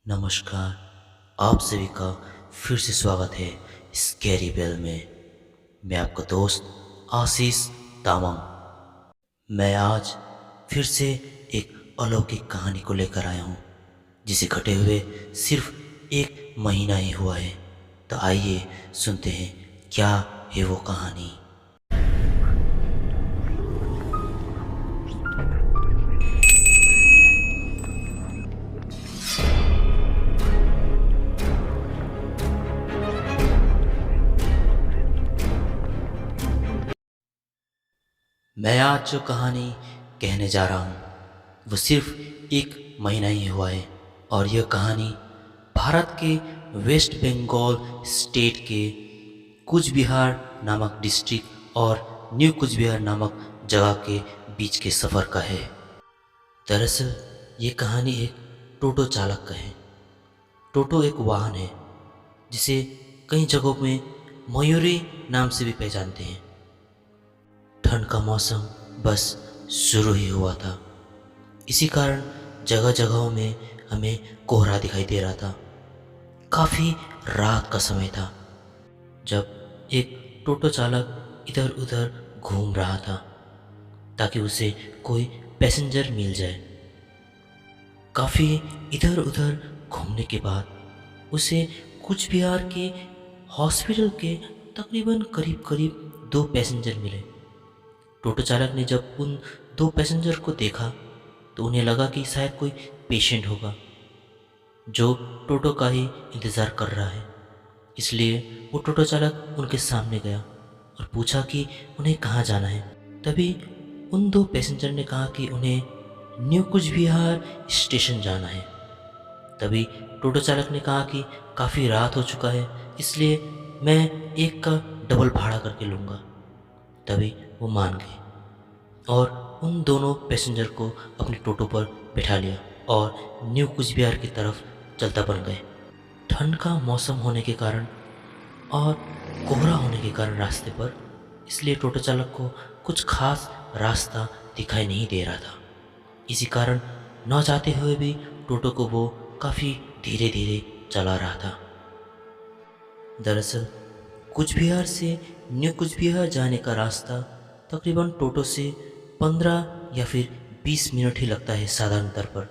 नमस्कार। आप सभी का फिर से स्वागत है स्कैरी बेल में। मैं आपका दोस्त आशीष तामंग। मैं आज फिर से एक अलौकिक कहानी को लेकर आया हूँ जिसे घटे हुए सिर्फ एक महीना ही हुआ है। तो आइए सुनते हैं क्या है वो कहानी। मैं आज जो कहानी कहने जा रहा हूँ वो सिर्फ एक महीना ही हुआ है और यह कहानी भारत के वेस्ट बंगाल स्टेट के कूच बिहार नामक डिस्ट्रिक्ट और न्यू कूच बिहार नामक जगह के बीच के सफ़र का है। दरअसल ये कहानी एक टोटो चालक का है। टोटो एक वाहन है जिसे कई जगहों में मयूरी नाम से भी पहचानते हैं। ठंड का मौसम बस शुरू ही हुआ था। इसी कारण जगह जगहों में हमें कोहरा दिखाई दे रहा था। काफ़ी रात का समय था जब एक टोटो चालक इधर उधर घूम रहा था ताकि उसे कोई पैसेंजर मिल जाए। काफ़ी इधर उधर घूमने के बाद उसे कूच बिहार के हॉस्पिटल के तकरीबन करीब करीब 2 पैसेंजर मिले। टोटो चालक ने जब उन 2 पैसेंजर को देखा तो उन्हें लगा कि शायद कोई पेशेंट होगा जो टोटो का ही इंतज़ार कर रहा है। इसलिए वो टोटो चालक उनके सामने गया और पूछा कि उन्हें कहाँ जाना है। तभी उन 2 पैसेंजर ने कहा कि उन्हें न्यू कुछ बिहार स्टेशन जाना है। तभी टोटो चालक ने कहा कि काफ़ी रात हो चुका है, इसलिए मैं एक का डबल भाड़ा करके लूँगा। तभी वो मान गए और उन दोनों पैसेंजर को अपने टोटो पर बैठा लिया और न्यू कुच बिहार की तरफ चलता बन गए। ठंड का मौसम होने के कारण और कोहरा होने के कारण रास्ते पर, इसलिए टोटो चालक को कुछ खास रास्ता दिखाई नहीं दे रहा था। इसी कारण न चाहते हुए भी टोटो को वो काफ़ी धीरे धीरे चला रहा था। दरअसल कुच बिहार से न्यू कुच बिहार जाने का रास्ता तकरीबन टोटो से 15 या फिर 20 मिनट ही लगता है साधारण तौर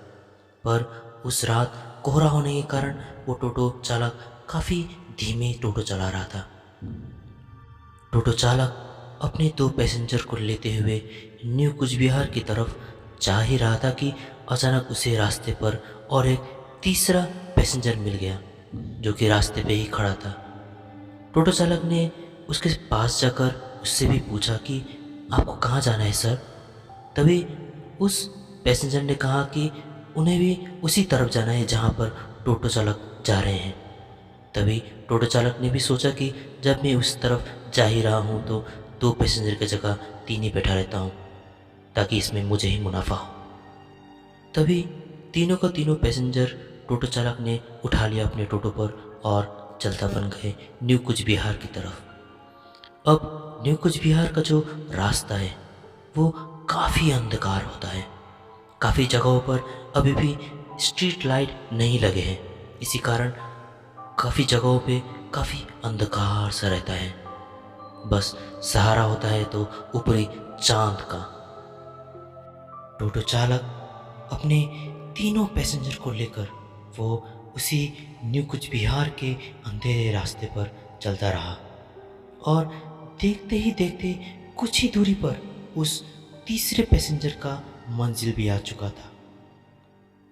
पर उस रात कोहरा होने के कारण वो टोटो चालक काफ़ी धीमे टोटो चला रहा था। टोटो चालक अपने 2 पैसेंजर को लेते हुए न्यू कुच बिहार की तरफ जा ही रहा था कि अचानक उसे रास्ते पर और एक तीसरा पैसेंजर मिल गया जो कि रास्ते पे ही खड़ा था। टोटो चालक ने उसके पास जाकर उससे भी पूछा कि आपको कहाँ जाना है सर। तभी उस पैसेंजर ने कहा कि उन्हें भी उसी तरफ जाना है जहाँ पर टोटो चालक जा रहे हैं। तभी टोटो चालक ने भी सोचा कि जब मैं उस तरफ जा ही रहा हूँ तो 2 पैसेंजर की जगह 3 ही बैठा रहता हूँ ताकि इसमें मुझे ही मुनाफा हो। तभी तीनों का तीनों पैसेंजर टोटो चालक ने उठा लिया अपने टोटो पर और चलता बन गए न्यू कुच बिहार की तरफ। अब न्यू कुच बिहार का जो रास्ता है वो काफ़ी अंधकार होता है। काफ़ी जगहों पर अभी भी स्ट्रीट लाइट नहीं लगे हैं। इसी कारण काफ़ी जगहों पे काफ़ी अंधकार सा रहता है। बस सहारा होता है तो ऊपरी चांद का। टोटो चालक अपने तीनों पैसेंजर को लेकर वो उसी न्यू कुच बिहार के अंधेरे रास्ते पर चलता रहा और देखते ही देखते कुछ ही दूरी पर उस तीसरे पैसेंजर का मंजिल भी आ चुका था।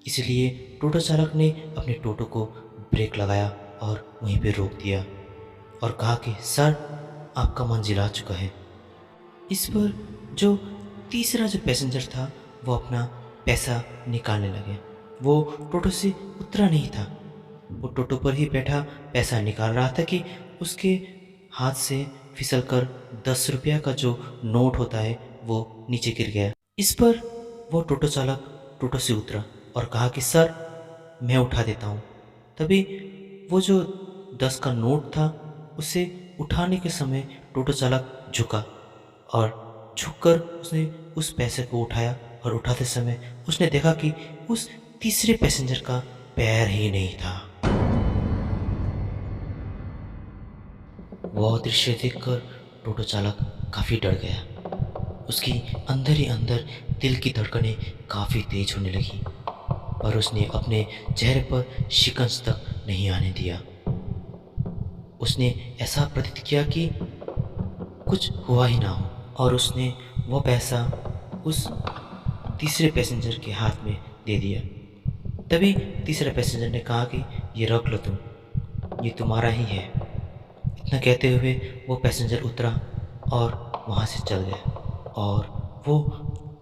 इसलिए टोटो चालक ने अपने टोटो को ब्रेक लगाया और वहीं पे रोक दिया और कहा कि सर आपका मंजिल आ चुका है। इस पर जो तीसरा जो पैसेंजर था वो अपना पैसा निकालने लगे। वो टोटो से उतरा नहीं था, वो टोटो पर ही बैठा पैसा निकाल रहा था कि उसके हाथ से फिसलकर 10 रुपया का जो नोट होता है वो नीचे गिर गया। इस पर वो टोटो चालक टोटो से उतरा और कहा कि सर मैं उठा देता हूँ। तभी वो जो 10 का नोट था उसे उठाने के समय टोटो चालक झुका और झुककर उसने उस पैसे को उठाया और उठाते समय उसने देखा कि उस तीसरे पैसेंजर का पैर ही नहीं था। वह दृश्य देखकर टोटो चालक काफ़ी डर गया। उसकी अंदर ही अंदर दिल की धड़कनें काफ़ी तेज होने लगी, पर उसने अपने चेहरे पर शिकंज तक नहीं आने दिया। उसने ऐसा प्रतीत किया कि कुछ हुआ ही ना हो, और उसने वह पैसा उस तीसरे पैसेंजर के हाथ में दे दिया। तभी तीसरे पैसेंजर ने कहा कि ये रख लो तुम, ये तुम्हारा ही है। इतना कहते हुए वो पैसेंजर उतरा और वहाँ से चल गया, और वो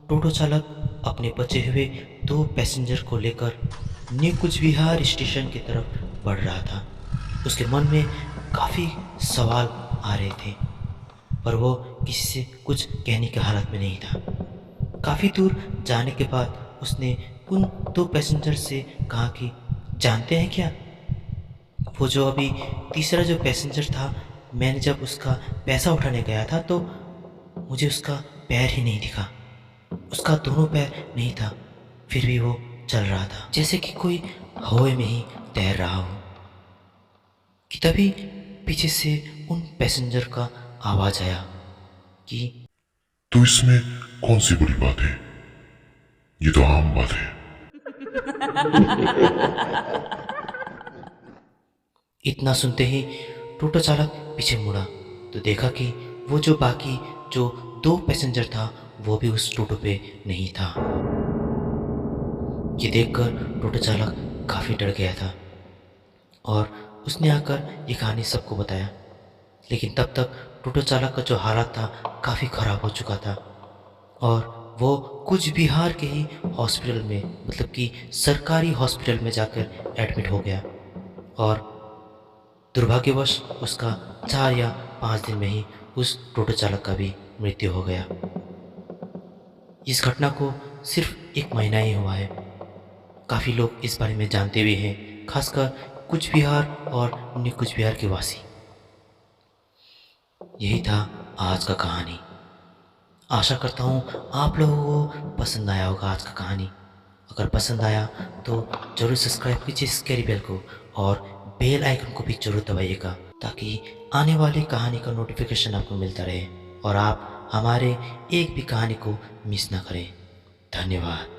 टोटो चालक अपने बचे हुए 2 पैसेंजर को लेकर न्यू कुछ विहार स्टेशन की तरफ बढ़ रहा था। उसके मन में काफ़ी सवाल आ रहे थे, पर वो किसी से कुछ कहने की हालत में नहीं था। काफ़ी दूर जाने के बाद उसने उन 2 पैसेंजर से कहा कि जानते हैं क्या, वो जो अभी तीसरा जो पैसेंजर था, मैंने जब उसका पैसा उठाने गया था तो मुझे उसका पैर ही नहीं दिखा। उसका दोनों पैर नहीं था, फिर भी वो चल रहा था जैसे कि कोई हवा में ही तैर रहा हो। कि तभी पीछे से उन पैसेंजर का आवाज़ आया कि तो इसमें कौन सी बुरी बात है, ये तो आम बात है। इतना सुनते ही टोटो चालक पीछे मुड़ा तो देखा कि वो जो बाकी जो 2 पैसेंजर था वो भी उस टोटो पे नहीं था। ये देखकर टोटो चालक काफ़ी डर गया था, और उसने आकर ये कहानी सबको बताया। लेकिन तब तक टोटो चालक का जो हालत था काफ़ी ख़राब हो चुका था, और वो कुछ बिहार के ही हॉस्पिटल में, मतलब कि सरकारी हॉस्पिटल में जाकर एडमिट हो गया, और दुर्भाग्यवश उसका 4 या 5 दिन में ही उस टोटो चालक का भी मृत्यु हो गया। इस घटना को सिर्फ 1 महीना ही हुआ है। काफ़ी लोग इस बारे में जानते भी हैं, खासकर कुछ बिहार और न्यू कुछ बिहार के वासी। यही था आज का कहानी। आशा करता हूँ आप लोगों को पसंद आया होगा आज का कहानी। अगर पसंद आया तो ज़रूर सब्सक्राइब कीजिए स्कैरी बेल को, और बेल आइकन को भी ज़रूर दबाइएगा, ताकि आने वाली कहानी का नोटिफिकेशन आपको मिलता रहे और आप हमारे एक भी कहानी को मिस ना करें। धन्यवाद।